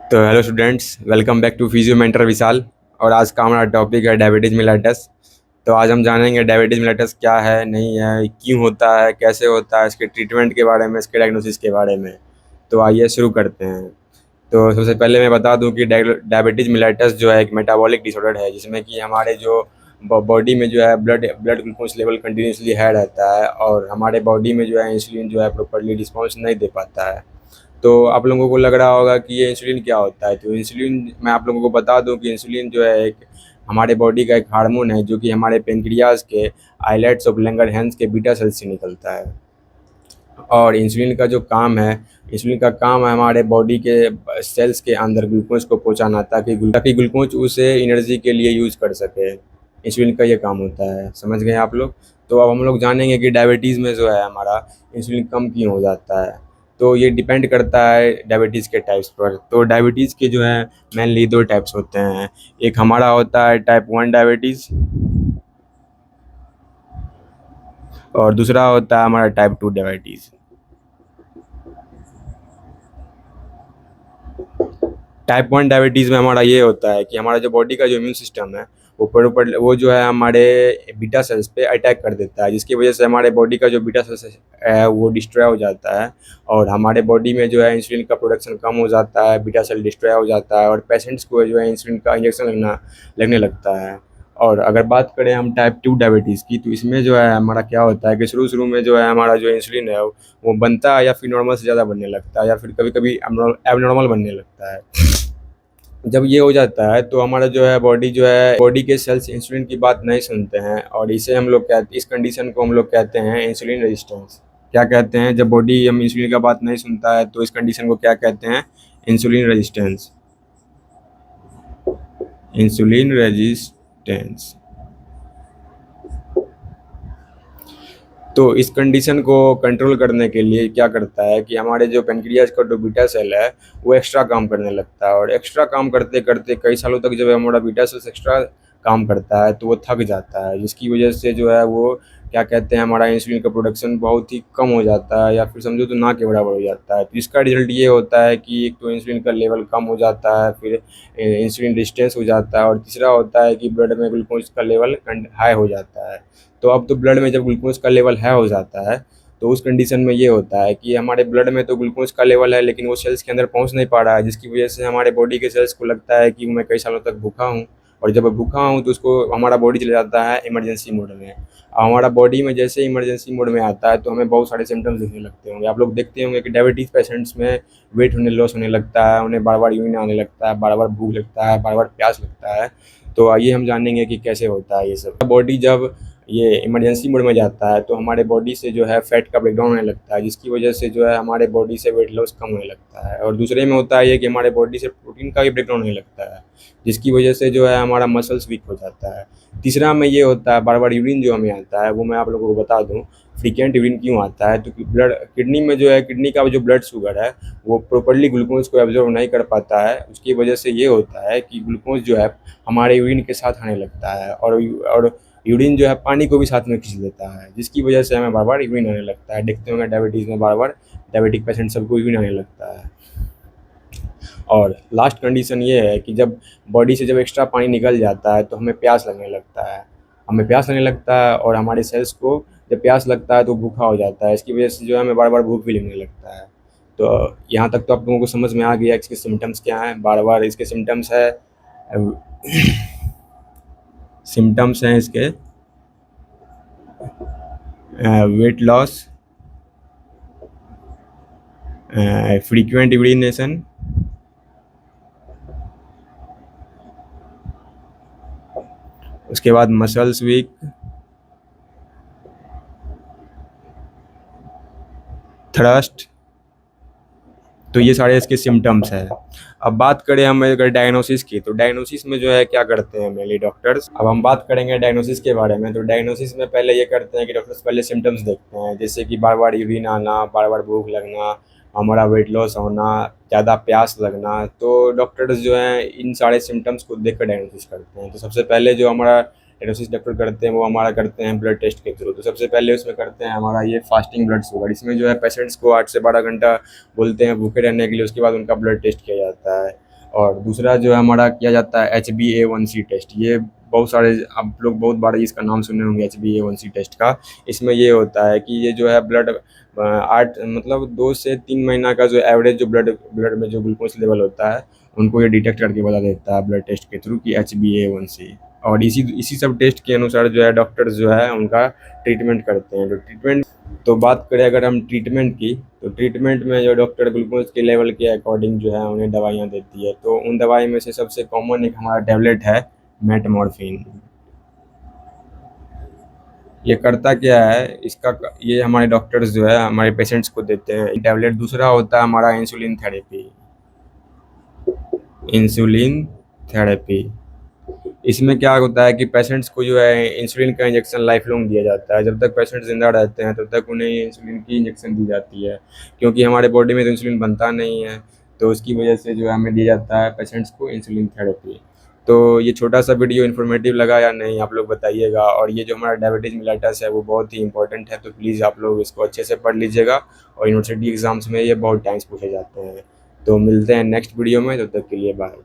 तो hello students, welcome back to physio mentor Vishal. और आज का हमारा टॉपिक है डायबिटीज मिलेटस। तो आज हम जानेंगे डायबिटीज मिलेटस क्या है, नहीं है, क्यों होता है, कैसे होता है, इसके ट्रीटमेंट के बारे में, इसके डायग्नोसिस के बारे में। तो आइए शुरू करते हैं। तो सबसे पहले मैं बता दूं कि डायबिटीज मिलेटस जो है एक मेटाबॉलिक डिसऑर्डर है, जिसमें कि हमारे जो बॉडी में जो है blood blood glucose level continuously high रहता है और हमारे बॉडी में जो है इंसुलिन जो है प्रॉपरली रिस्पॉन्स नहीं दे पाता है। तो आप लोगों को लग रहा होगा कि ये इंसुलिन क्या होता है। तो इंसुलिन, मैं आप लोगों को बता दूं कि इंसुलिन जो है एक हमारे बॉडी का एक हार्मोन है, जो कि हमारे पेनक्रियाज के आइलेट्स और लैंगरहैंस के बीटा सेल से निकलता है। और इंसुलिन का जो काम है, इंसुलिन का काम है हमारे बॉडी के सेल्स के अंदर ग्लूकोज को पहुंचाना, ताकि ग्लूकोज उसे एनर्जी के लिए यूज़ कर सके। इंसुलिन का ये काम होता है, समझ गए आप लोग। तो अब हम लोग जानेंगे कि डायबिटीज़ में जो है हमारा इंसुलिन कम क्यों हो जाता है। तो ये डिपेंड करता है डायबिटीज़ के टाइप्स पर। तो डायबिटीज़ के जो है मेनली दो टाइप्स होते हैं। एक हमारा होता है टाइप 1 डायबिटीज़, और दूसरा होता है हमारा टाइप 2 डायबिटीज़। टाइप 1 डायबिटीज़ में हमारा ये होता है कि हमारा जो बॉडी का जो इम्यून सिस्टम है, वो जो है हमारे बीटा सेल्स पे अटैक कर देता है, जिसकी वजह से हमारे बॉडी का जो बीटा सेल्स है वो डिस्ट्रॉय हो जाता है। और हमारे बॉडी में जो है इंसुलिन का प्रोडक्शन कम हो जाता है, बीटा सेल डिस्ट्रॉय हो जाता है और पेशेंट्स को जो है इंसुलिन का इंजेक्शन लगने लगता है। और अगर बात करें हम टाइप 2 डायबिटीज़ की, तो इसमें जो है हमारा क्या होता है कि शुरू-शुरू में जो है हमारा जो इंसुलिन है वो बनता है या फिर नॉर्मल से ज़्यादा बनने लगता है, या फिर कभी-कभी एबनॉर्मल बनने लगता है। जब ये हो जाता है तो हमारा जो है बॉडी के सेल्स इंसुलिन की बात नहीं सुनते हैं, और इस कंडीशन को हम लोग कहते हैं इंसुलिन रेजिस्टेंस। क्या कहते हैं, जब बॉडी हम इंसुलिन का बात नहीं सुनता है तो इस कंडीशन को क्या कहते हैं, इंसुलिन रेजिस्टेंस। Insulin resistance. तो इस कंडीशन को कंट्रोल करने के लिए क्या करता है कि हमारे जो पेनक्रियाज का जो बीटा सेल है वो एक्स्ट्रा काम करने लगता है, और एक्स्ट्रा काम करते करते कई सालों तक जब हमारा बीटा सेल्स एक्स्ट्रा काम करता है तो वो थक जाता है, जिसकी वजह से जो है वो क्या कहते हैं, हमारा इंसुलिन का प्रोडक्शन बहुत ही कम हो जाता है, या फिर समझो तो ना के बराबर हो जाता है। तो इसका रिजल्ट ये होता है कि एक तो इंसुलिन का लेवल कम हो जाता है, फिर इंसुलिन रेजिस्टेंस हो जाता है, और तीसरा होता है कि ब्लड में ग्लूकोज का लेवल हाई हो जाता है। तो अब तो ब्लड में जब ग्लूकोज का लेवल हाई हो जाता है तो उस कंडीशन में ये होता है कि हमारे ब्लड में तो ग्लूकोज का लेवल है, लेकिन वो सेल्स के अंदर पहुंच नहीं पा रहा है, जिसकी वजह से हमारे बॉडी के सेल्स को लगता है कि मैं कई सालों तक भूखा हूँ। और जब मैं भूखा हूँ तो उसको हमारा बॉडी चला जाता है इमरजेंसी मोड में। हमारा बॉडी में जैसे इमरजेंसी मोड में आता है तो हमें बहुत सारे सिम्टम्स दिखने लगते होंगे। आप लोग देखते होंगे कि डायबिटीज़ पेशेंट्स में वेट लॉस होने लगता है, उन्हें बार बार यूरिन आने लगता है, बार बार भूख लगता है, बार बार प्यास लगता है। तो आइए हम जानेंगे कि कैसे होता है ये सब। बॉडी जब ये इमरजेंसी मोड में जाता है तो हमारे बॉडी से जो है फैट का ब्रेकडाउन होने लगता है, जिसकी वजह से जो है हमारे बॉडी से वेट लॉस कम होने लगता है। और दूसरे में होता है ये कि हमारे बॉडी से प्रोटीन का भी ब्रेकडाउन होने लगता है, जिसकी वजह से जो है हमारा मसल्स वीक हो जाता है। तीसरा में ये होता है बार बार यूरिन जो हमें आता है, वो मैं आप लोगों को बता दूँ फ्रीक्वेंट यूरिन क्यों आता है। तो ब्लड किडनी में जो है, किडनी का जो ब्लड शुगर है वो प्रॉपर्ली ग्लूकोज को एब्जॉर्व नहीं कर पाता है, उसकी वजह से ये होता है कि ग्लूकोज जो है हमारे यूरिन के साथ आने लगता है, और यूरिन जो है पानी को भी साथ में खींच लेता है, जिसकी वजह से हमें बार बार यूरिन आने लगता है। देखते होंगे डायबिटीज़ में बार बार डायबिटिक पेशेंट सबको यूरिन आने लगता है। और लास्ट कंडीशन ये है कि जब बॉडी से जब एक्स्ट्रा पानी निकल जाता है तो हमें प्यास लगने लगता है। हमें प्यास लगने लगता है और हमारे सेल्स को जब प्यास लगता है तो भूखा हो जाता है, इसकी वजह से जो है हमें बार बार भूख भी लगने लगता है। तो यहाँ तक तो आप लोगों को समझ में आ गया इसके सिम्टम्स क्या हैं। बार बार इसके सिम्टम्स है सिम्टम्स हैं इसके वेट लॉस, फ्रीक्वेंट यूरिनेशन, उसके बाद मसल्स वीक, थ्रस्ट। तो ये सारे इसके सिम्टम्स हैं। अब बात करें हम अगर डायग्नोसिस की, तो डायग्नोसिस में जो है क्या करते हैं मेनली डॉक्टर्स। अब हम बात करेंगे डायग्नोसिस के बारे में। तो डायग्नोसिस में पहले ये करते हैं कि डॉक्टर्स पहले सिम्टम्स देखते हैं, जैसे कि बार बार यूरिन आना, बार बार भूख लगना, हमारा वेट लॉस होना, ज़्यादा प्यास लगना। तो डॉक्टर्स जो हैं इन सारे सिम्टम्स को देख कर डायग्नोसिस करते हैं। तो सबसे पहले जो हमारा डायग्नोसिस डॉक्टर करते हैं वो हमारा करते हैं ब्लड टेस्ट के थ्रू। तो सबसे पहले उसमें करते हैं हमारा ये फास्टिंग ब्लड शुगर। इसमें जो है पेशेंट्स को 8 से 12 घंटा बोलते हैं भूखे रहने के लिए, उसके बाद उनका ब्लड टेस्ट किया जाता है। और दूसरा जो है हमारा किया जाता है HbA1c टेस्ट। ये बहुत सारे आप लोग बहुत बार इसका नाम सुने होंगे HbA1c टेस्ट का। इसमें ये होता है कि ये जो है ब्लड 8 मतलब 2 से 3 महीना का जो एवरेज जो ब्लड ब्लड में जो ग्लूकोज लेवल होता है उनको ये डिटेक्ट करके बता देता है ब्लड टेस्ट के थ्रू कि HbA1c। और इसी इसी सब टेस्ट के अनुसार जो है डॉक्टर्स जो है उनका ट्रीटमेंट करते हैं। तो ट्रीटमेंट तो बात करें अगर हम ट्रीटमेंट की, तो ट्रीटमेंट में जो डॉक्टर ग्लूकोज के लेवल के अकॉर्डिंग जो है उन्हें दवाइयाँ देती है। तो उन दवाई में से सबसे कॉमन एक हमारा टैबलेट है मेटमॉर्फिन। ये करता क्या है इसका, ये हमारे डॉक्टर्स जो है हमारे पेशेंट्स को देते हैं टैबलेट। दूसरा होता है हमारा इंसुलिन थेरेपी। इंसुलिन थेरेपी इसमें क्या होता है कि पेशेंट्स को जो है इंसुलिन का इंजेक्शन लाइफ लॉन्ग दिया जाता है। जब तक पेशेंट जिंदा रहते हैं तब तक उन्हें इंसुलिन की इंजेक्शन दी जाती है, क्योंकि हमारे बॉडी में तो इंसुलिन बनता नहीं है। तो उसकी वजह से जो है हमें दिया जाता है पेशेंट्स को इंसुलिन थेरेपी। तो ये छोटा सा वीडियो इन्फॉर्मेटिव लगा या नहीं आप लोग बताइएगा। और ये जो हमारा डायबिटीज़ मिलेटस है वो बहुत ही इंपॉर्टेंट है, तो प्लीज़ आप लोग इसको अच्छे से पढ़ लीजिएगा। और यूनिवर्सिटी एग्ज़ाम्स में ये बहुत टाइम्स पूछे जाते हैं। तो मिलते हैं नेक्स्ट वीडियो में, तब तक के लिए बाय।